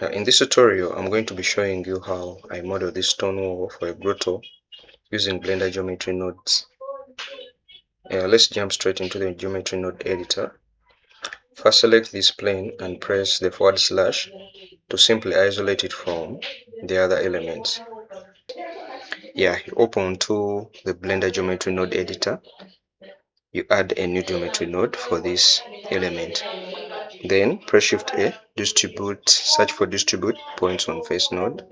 In this tutorial, I'm going to be showing you how I model this stone wall for a grotto using Blender geometry nodes. Let's jump straight into the geometry node editor. First, select this plane and press the / to simply isolate it from the other elements. You open to the Blender geometry node editor. You add a new geometry node for this element. Then press Shift A, search for distribute points on face node,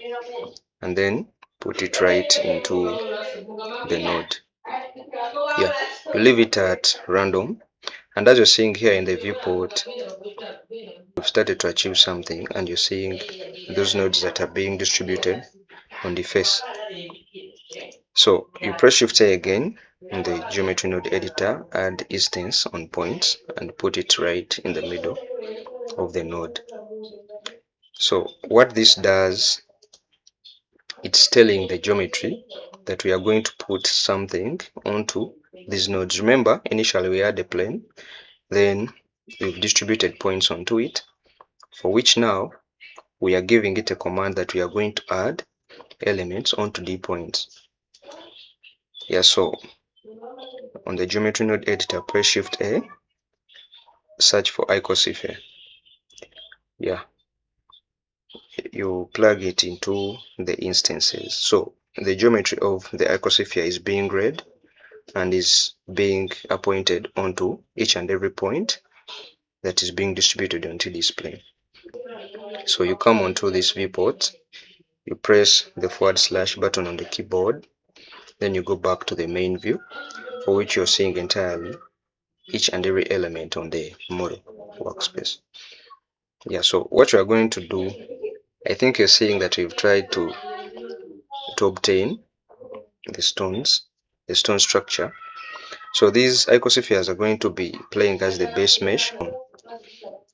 and then put it right into the node. You leave it at random, and as you're seeing here in the viewport, we've started to achieve something, and you're seeing those nodes that are being distributed on the face. So you press Shift A again in the geometry node editor, add instance on points, and put it right in the middle of the node. So what this does, it's telling the geometry that we are going to put something onto these nodes. Remember, initially we had a plane, then we've distributed points onto it, for which now we are giving it a command that we are going to add elements onto the points. So on the geometry node editor, press Shift A, search for icosphere. You plug it into the instances. So the geometry of the icosphere is being read and is being appointed onto each and every point that is being distributed onto this plane. So you come onto this viewport, you press the / button on the keyboard, then you go back to the main view, for which you're seeing entirely each and every element on the model workspace. So what you are going to do, I think you're seeing that we've tried to obtain the stone structure. So these icospheres are going to be playing as the base mesh.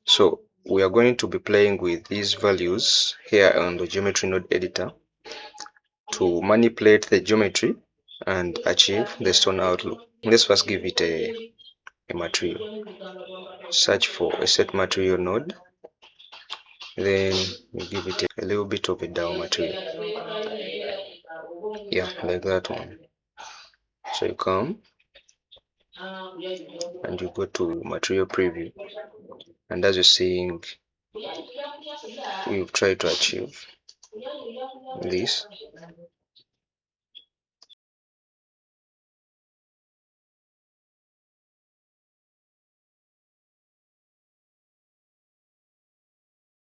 So we are going to be playing with these values here on the geometry node editor to manipulate the geometry and achieve the stone outlook. Let's first give it a material. Search for a set material node, then you give it a little bit of a down material. Like that one. So you come and you go to material preview, and as you're seeing, we've tried to achieve this.